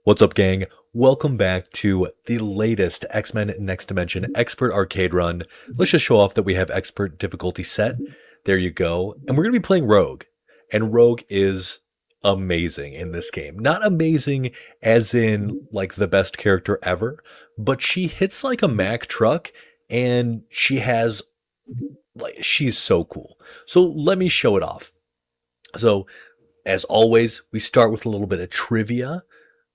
What's up, gang? Welcome back to the latest X-Men Next Dimension Expert Arcade Run. Let's just show off that we have Expert difficulty set. There you go. And we're going to be playing Rogue. And Rogue is amazing in this game. Not amazing as in, like, the best character ever, but she hits like a Mack truck, and she's so cool. So let me show it off. So, as always, we start with a little bit of trivia.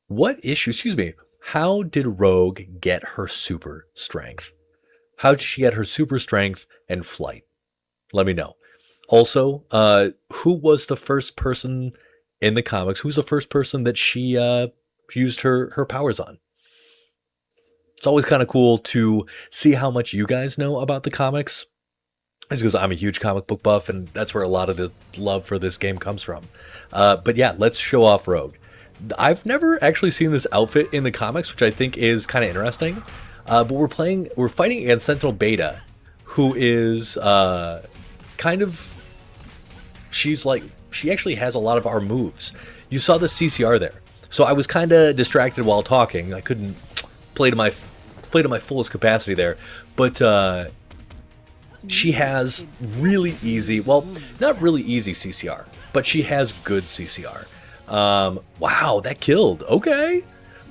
How did Rogue get her super strength? How did she get her super strength and flight? Let me know. Also, who was the first person in the comics? Who's the first person that she used her powers on? It's always kind of cool to see how much you guys know about the comics. Just because I'm a huge comic book buff, and that's where a lot of the love for this game comes from. But yeah, let's show off Rogue. I've never actually seen this outfit in the comics, which I think is kind of interesting. But we're fighting against Sentinel Beta, who is she actually has a lot of our moves. You saw the CCR there, so I was kind of distracted while talking. I couldn't play to my fullest capacity there, but she has really easy, well, not really easy CCR, but she has good CCR. Wow, that killed. Okay.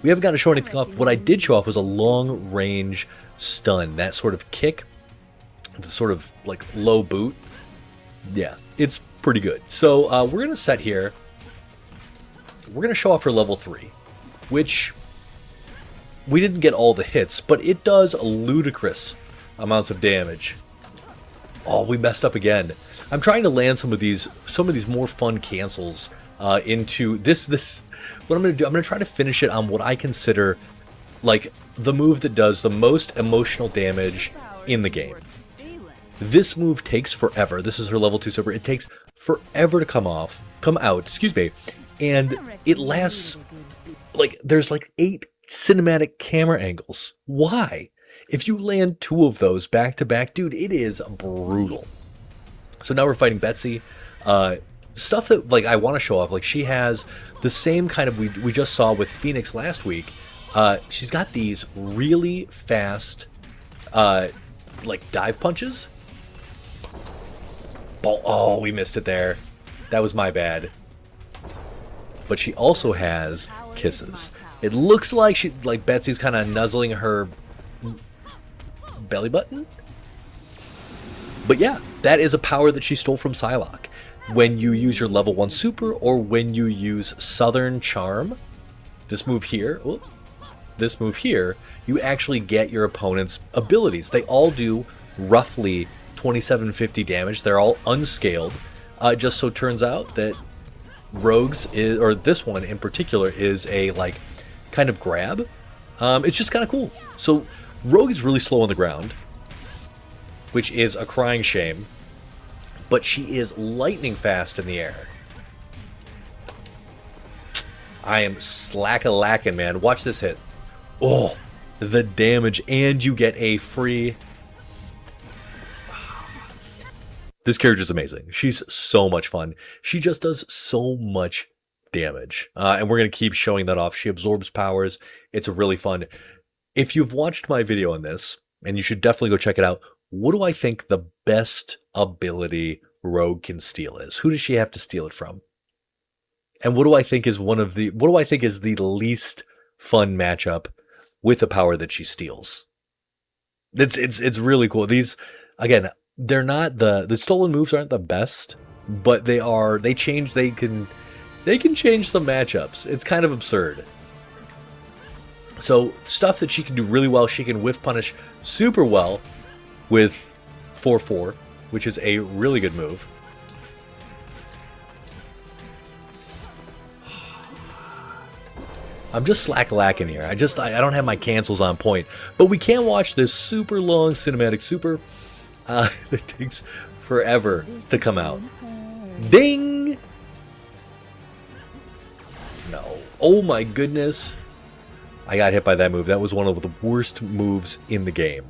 We haven't got to show anything off. What I did show off was a long range stun. That sort of kick, the sort of like low boot. Yeah, it's pretty good. So we're going to set here. We're going to show off her level 3, which we didn't get all the hits, but it does ludicrous amounts of damage. Oh, we messed up again. I'm trying to land some of these more fun cancels into this. What I'm going to do, I'm going to try to finish it on what I consider like the move that does the most emotional damage in the game. This move takes forever. This is her level 2 super. It takes forever to come out, excuse me. And it lasts like there's like 8 cinematic camera angles. Why? If you land 2 of those back to back, dude, it is brutal. So now we're fighting Betsy. Stuff that like I want to show off, like she has the same kind of we just saw with Phoenix last week. She's got these really fast like dive punches. Oh, we missed it there. That was my bad. But she also has kisses. It looks like Betsy's kind of nuzzling her belly button. But yeah, that is a power that she stole from Psylocke. When you use your level 1 super, or when you use Southern Charm, this move here, you actually get your opponent's abilities. They all do roughly 2750 damage. They're all unscaled. It just so turns out that Rogue's is, or this one in particular, is a like kind of grab. It's just kind of cool. So Rogue is really slow on the ground, which is a crying shame. But she is lightning fast in the air. I am slack-a-lackin', man. Watch this hit. Oh, the damage, and you get a free... This character's amazing. She's so much fun. She just does so much damage. And we're going to keep showing that off. She absorbs powers. It's really fun. If you've watched my video on this, and you should definitely go check it out, what do I think the best ability Rogue can steal is? Who does she have to steal it from? And what do I think is the least fun matchup with a power that she steals? It's really cool. These, again, they're not the stolen moves aren't the best, but they can change the matchups. It's kind of absurd. So stuff that she can do really well, she can whiff punish super well with 4-4, which is a really good move. I'm just slack-lacking here. I don't have my cancels on point. But we can watch this super long cinematic super. It takes forever to come out. Ding! No. Oh my goodness. I got hit by that move. That was one of the worst moves in the game.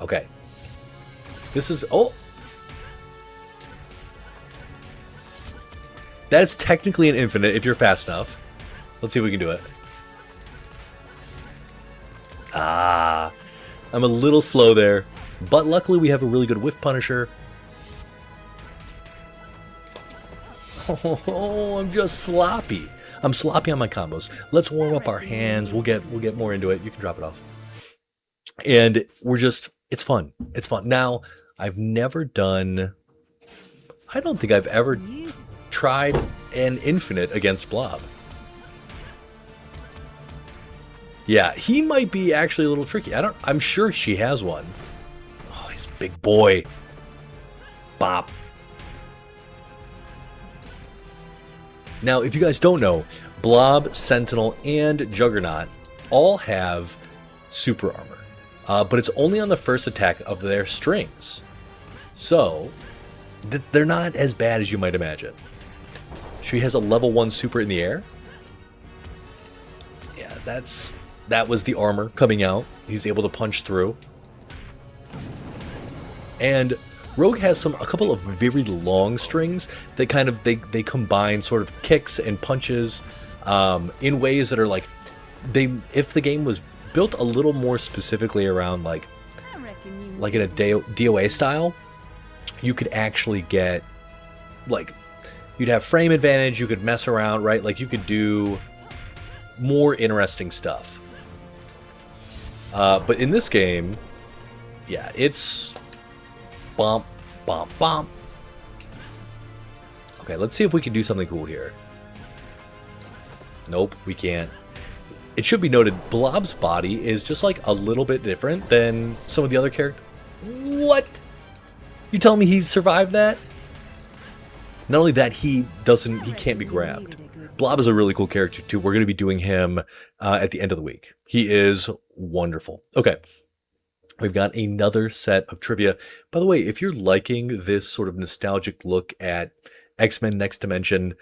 Okay. This is... Oh! That is technically an infinite if you're fast enough. Let's see if we can do it. Ah, I'm a little slow there, but luckily we have a really good whiff punisher. Oh, I'm just sloppy. I'm sloppy on my combos. Let's warm up our hands. We'll get more into it. You can drop it off. And it's fun. It's fun. Now, I've never done, I don't think I've ever tried an infinite against Blob. Yeah, he might be actually a little tricky. I'm sure she has one. Oh, he's a big boy. Bop. Now, if you guys don't know, Blob, Sentinel, and Juggernaut all have super armor. But it's only on the first attack of their strings. So, they're not as bad as you might imagine. She has a level 1 super in the air. Yeah, that was the armor coming out. He's able to punch through. And Rogue has a couple of very long strings that kind of, they combine sort of kicks and punches in ways that are like, if the game was built a little more specifically around like in a DOA style, you could actually get, like, you'd have frame advantage, you could mess around, right? Like, you could do more interesting stuff. But in this game, yeah, it's bump, bump, bump. Okay, let's see if we can do something cool here. Nope, we can't. It should be noted, Blob's body is just like a little bit different than some of the other characters. What? You telling me he survived that? Not only that, he can't be grabbed. Blob is a really cool character too. We're going to be doing him at the end of the week. He is wonderful. Okay. We've got another set of trivia. By the way, if you're liking this sort of nostalgic look at X-Men Next Dimension,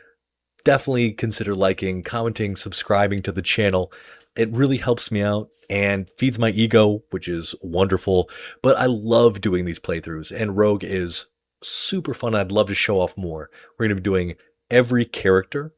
definitely consider liking, commenting, subscribing to the channel. It really helps me out and feeds my ego, which is wonderful. But I love doing these playthroughs, and Rogue is super fun. I'd love to show off more. We're going to be doing every character,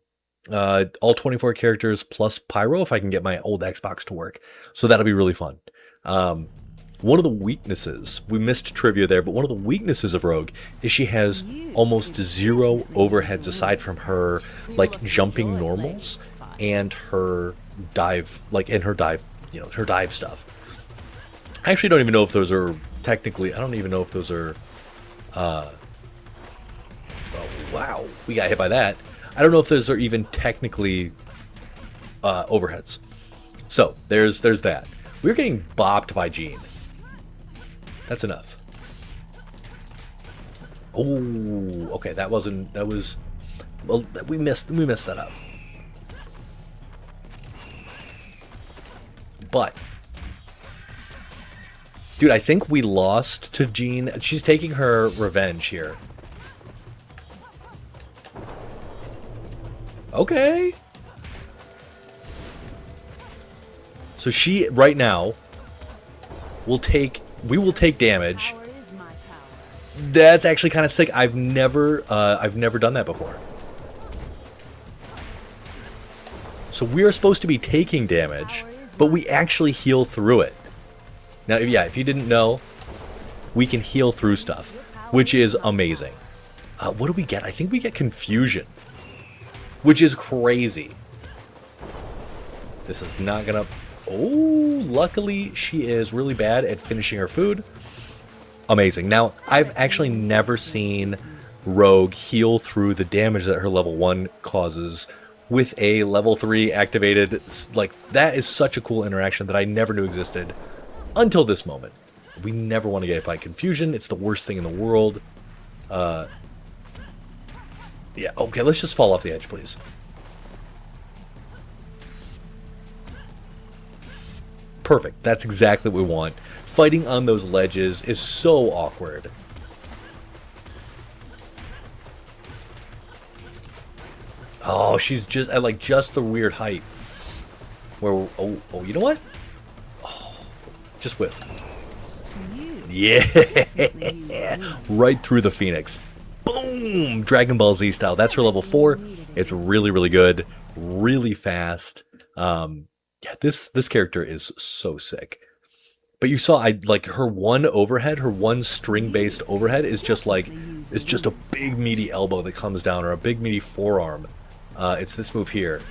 all 24 characters plus Pyro if I can get my old Xbox to work. So that'll be really fun. One of the weaknesses, we missed trivia there, but one of the weaknesses of Rogue is she has almost zero overheads aside from her like jumping normals and her dive, her dive stuff. I actually don't even know if those are technically, I don't even know if those are, oh wow, we got hit by that. I don't know if those are even technically overheads. So there's that. We're getting bopped by Jean. That's enough. Oh, okay, well, we messed that up. But, dude, I think we lost to Jean. She's taking her revenge here. Okay. So she, right now, we will take damage. That's actually kind of sick. I've never done that before. So we are supposed to be taking damage, but we actually heal through it. Now, yeah, if you didn't know, we can heal through stuff, which is amazing. What do we get? I think we get Confusion, which is crazy. This is not gonna... Oh, luckily she is really bad at finishing her food. Amazing. Now, I've actually never seen Rogue heal through the damage that her level 1 causes with a level 3 activated. Like, that is such a cool interaction that I never knew existed until this moment. We never want to get hit by Confusion. It's the worst thing in the world. Yeah, okay, let's just fall off the edge, please. Perfect. That's exactly what we want. Fighting on those ledges is so awkward. Oh, she's just at like just the weird height. Where oh, you know what? Oh, just whiff. Yeah, right through the Phoenix. Boom! Dragon Ball Z style. That's her level 4. It's really, really good. Really fast. Yeah, this character is so sick. But you saw, I like her one overhead, her one string-based overhead is just like, it's just a big meaty elbow that comes down, or a big meaty forearm. It's this move here.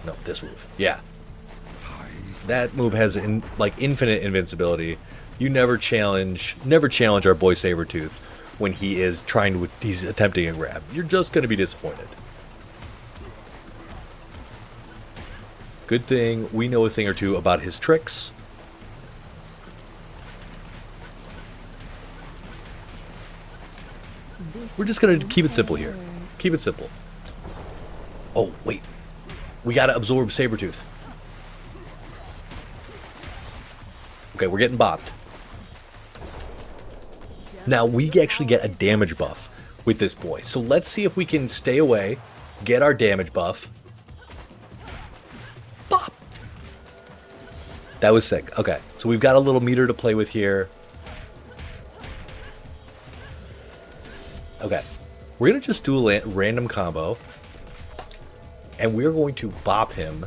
No, this move. Yeah, that move has like infinite invincibility. You never challenge our boy Sabretooth when he's attempting a grab. You're just gonna be disappointed. Good thing we know a thing or two about his tricks. We're just gonna keep it simple here. Keep it simple. Oh, wait. We gotta absorb Sabretooth. Okay, we're getting bopped. Now, we actually get a damage buff with this boy. So let's see if we can stay away, get our damage buff. Bop! That was sick. Okay, so we've got a little meter to play with here. Okay, we're going to just do a random combo. And we're going to bop him.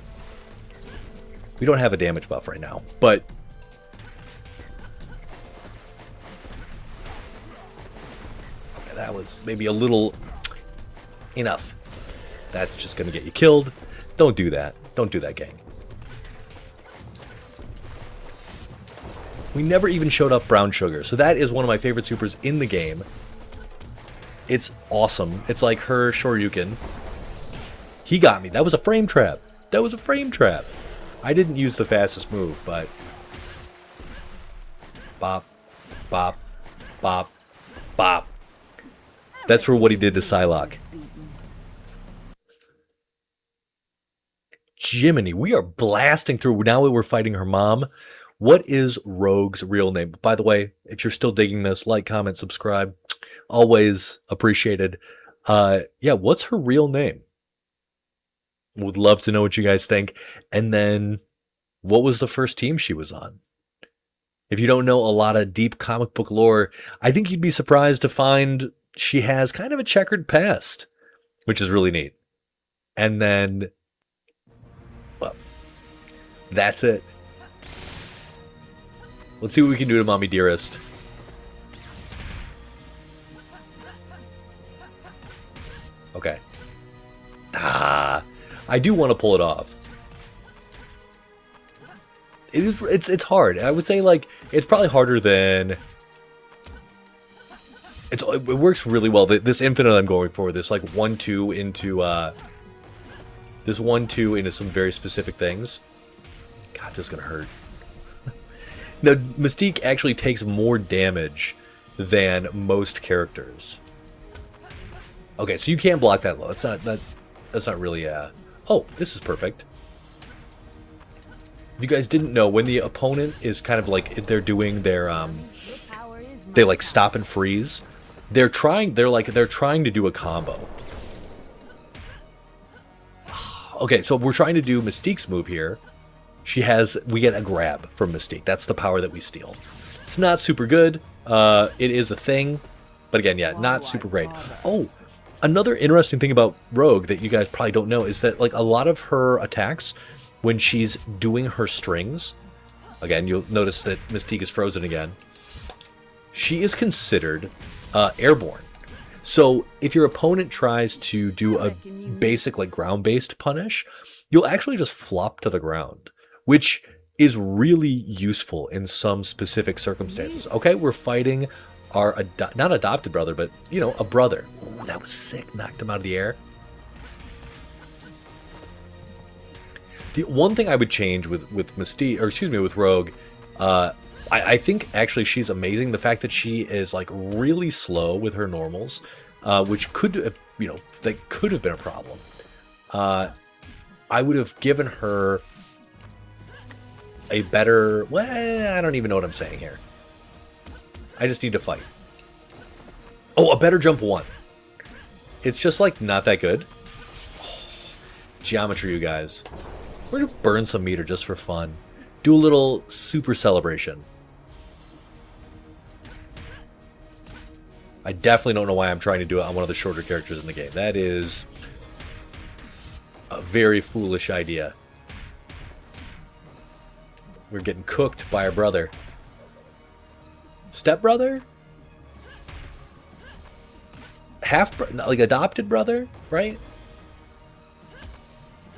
We don't have a damage buff right now, but... Okay, that was maybe a little... enough. That's just going to get you killed. Don't do that. Don't do that, gang. We never even showed up Brown Sugar, so that is one of my favorite supers in the game. It's awesome. It's like her Shoryuken. He got me. That was a frame trap. That was a frame trap. I didn't use the fastest move, but... Bop, bop, bop, bop. That's for what he did to Psylocke. Jiminy, we are blasting through. Now we're fighting her mom. What is Rogue's real name? By the way, if you're still digging this, like, comment, subscribe. Always appreciated. Yeah, what's her real name? Would love to know what you guys think. And then, what was the first team she was on? If you don't know a lot of deep comic book lore, I think you'd be surprised to find she has kind of a checkered past, which is really neat. And then, well, that's it. Let's see what we can do to Mommy Dearest. Okay. I do want to pull it off. It's hard. I would say, like, it's probably harder than... It works really well. This infinite I'm going for, this, like, 1-2 into... This 1-2 into some very specific things. God, this is going to hurt. Now, Mystique actually takes more damage than most characters. Okay, so you can't block that low. That's not really... Oh, this is perfect. If you guys didn't know, when the opponent is kind of like, they're doing their, they like stop and freeze, they're trying to do a combo. Okay, so we're trying to do Mystique's move here. We get a grab from Mystique. That's the power that we steal. It's not super good. It is a thing, but again, yeah, not super great. Oh, another interesting thing about Rogue that you guys probably don't know is that, like, a lot of her attacks, when she's doing her strings, again, you'll notice that Mystique is frozen again, she is considered airborne. So if your opponent tries to do a basic, like, ground-based punish, you'll actually just flop to the ground, which is really useful in some specific circumstances. Okay, we're fighting our not adopted brother, but, you know, a brother. Ooh, that was sick. Knocked him out of the air. The one thing I would change with Mystique, or excuse me, with Rogue, I think actually she's amazing. The fact that she is, like, really slow with her normals, which could, you know, that could have been a problem. I would have given her a better... Well, I don't even know what I'm saying here. I just need to fight. Oh, a better jump 1. It's just, like, not that good. Oh, geometry, you guys. We're going to burn some meter just for fun. Do a little super celebration. I definitely don't know why I'm trying to do it on one of the shorter characters in the game. That is a very foolish idea. We're getting cooked by our brother. Stepbrother? Like adopted brother, right?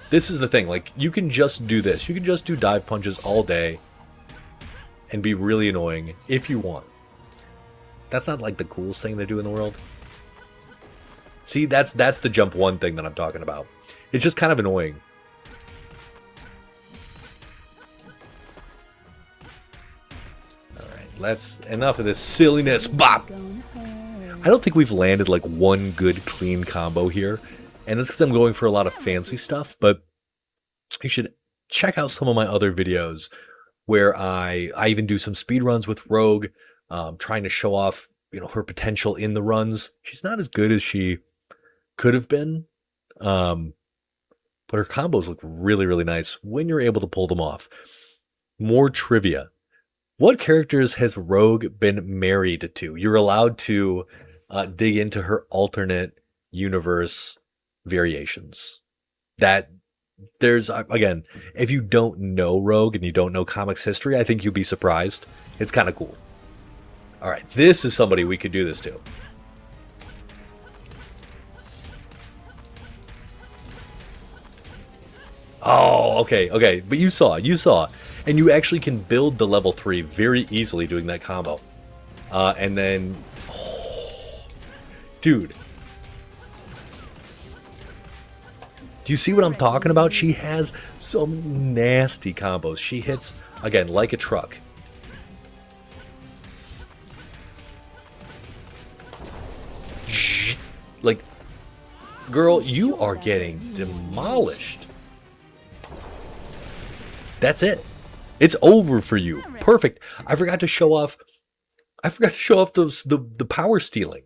This is the thing, like, you can just do this. You can just do dive punches all day and be really annoying if you want. That's not, like, the coolest thing to do in the world. See, that's the jump one thing that I'm talking about. It's just kind of annoying. Alright, enough of this silliness. Bop! I don't think we've landed, like, one good, clean combo here. And that's because I'm going for a lot of fancy stuff, but you should check out some of my other videos where I even do some speed runs with Rogue, trying to show off, her potential in the runs. She's not as good as she could have been, but her combos look really, really nice when you're able to pull them off. More trivia. What characters has Rogue been married to? You're allowed to dig into her alternate universe variations. There's, again, if you don't know Rogue and you don't know comics history, I think you'd be surprised. It's kind of cool. Alright, this is somebody we could do this to. Oh, okay, but you saw. And you actually can build the level 3 very easily doing that combo. And then... Oh, dude. Do you see what I'm talking about? She has some nasty combos. She hits, again, like a truck. Like, girl, you are getting demolished. That's it. It's over for you. Perfect. I forgot to show off the power stealing.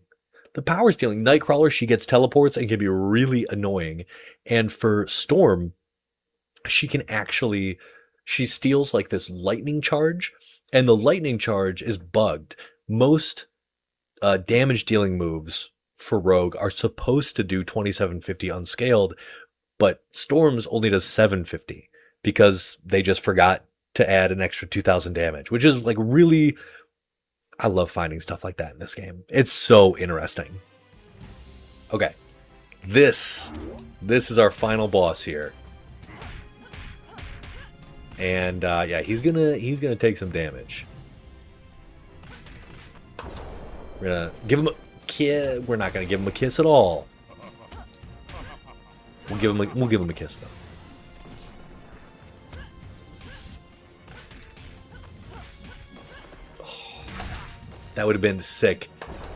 The power stealing. Nightcrawler, she gets teleports and can be really annoying. And for Storm, she steals like this lightning charge, and the lightning charge is bugged. Most damage dealing moves for Rogue are supposed to do 2750 unscaled, but Storm's only does 750 because they just forgot to add an extra 2000 damage, which is like really... I love finding stuff like that in this game. It's so interesting. Okay. This is our final boss here. And yeah, he's gonna take some damage. We're gonna give him a kiss. We're not gonna give him a kiss at all. We'll give him a kiss though. That would have been sick.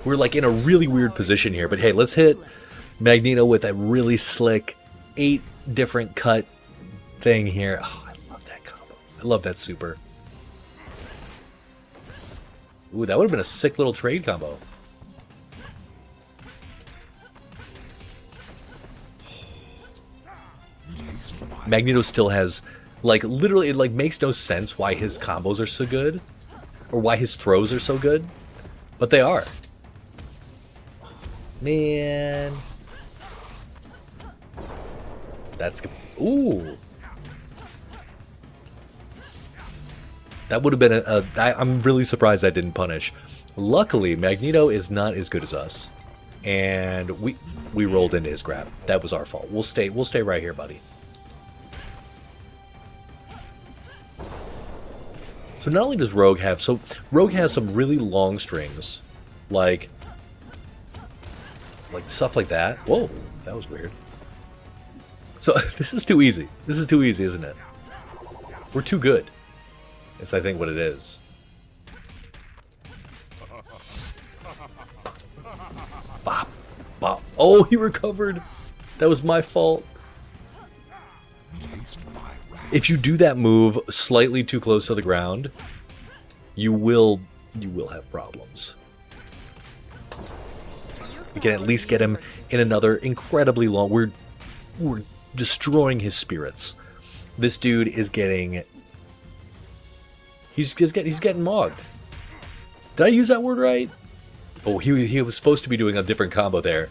We're like in a really weird position here, but hey, let's hit Magneto with a really slick 8 different cut thing here. Oh, I love that combo. I love that super. Ooh, that would have been a sick little trade combo. Magneto still has, like, literally, it like makes no sense why his combos are so good, or why his throws are so good. But they are. Man. That's... Ooh. That would have been I'm really surprised that didn't punish. Luckily, Magneto is not as good as us. And we rolled into his grab. That was our fault. We'll stay right here, buddy. So not only does Rogue have... So Rogue has some really long strings. Like stuff like that. Whoa, that was weird. So this is too easy. This is too easy, isn't it? We're too good. That's, I think, what it is. Bop, bop. Oh, he recovered. That was my fault. If you do that move slightly too close to the ground, you will have problems. We can at least get him in another incredibly long... We're destroying his spirits. This dude is getting... He's getting mogged. Did I use that word right? Oh, he was supposed to be doing a different combo there.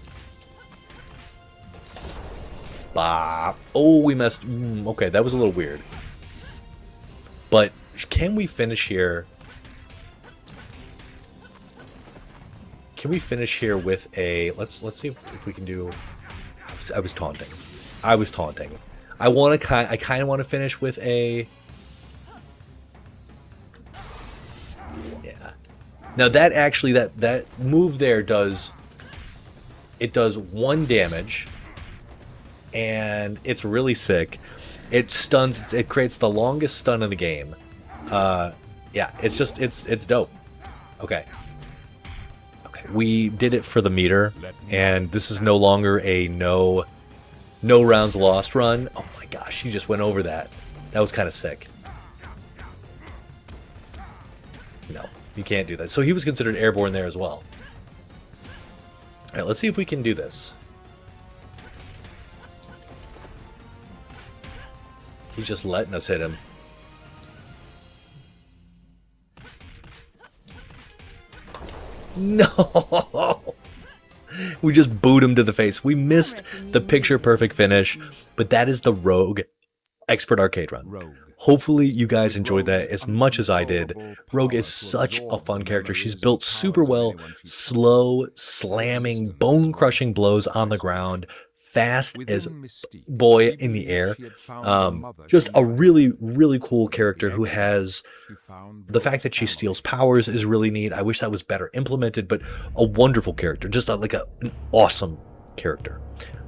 Bah. Oh, we messed... okay, that was a little weird. But Can we finish here? Can we finish here with a... Let's see if we can do... I was taunting. I was taunting. I kind of want to finish with a... Yeah. Now that actually, that move there does... It does 1 damage. And it's really sick. It stuns... It creates the longest stun in the game. Yeah, it's just... It's dope. Okay. We did it for the meter, and this is no longer a no rounds lost run. Oh my gosh, he just went over that. That was kind of sick. No, you can't do that. So he was considered airborne there as well. All right, let's see if we can do this. He's just letting us hit him. No! We just booed him to the face. We missed the picture-perfect finish, but that is the Rogue Expert Arcade Run. Hopefully you guys enjoyed that as much as I did. Rogue is such a fun character. She's built super well. Slow, slamming, bone-crushing blows on the ground. Fast as boy in the air. Just a really, really cool character who has... The fact that she steals powers is really neat. I wish that was better implemented, but a wonderful character. Just an awesome character.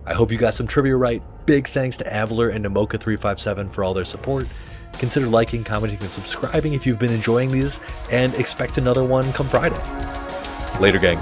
I hope you got some trivia right. Big thanks to Avaler and Namoka357 for all their support. Consider liking, commenting, and subscribing if you've been enjoying these, and expect another one come Friday. Later, gang.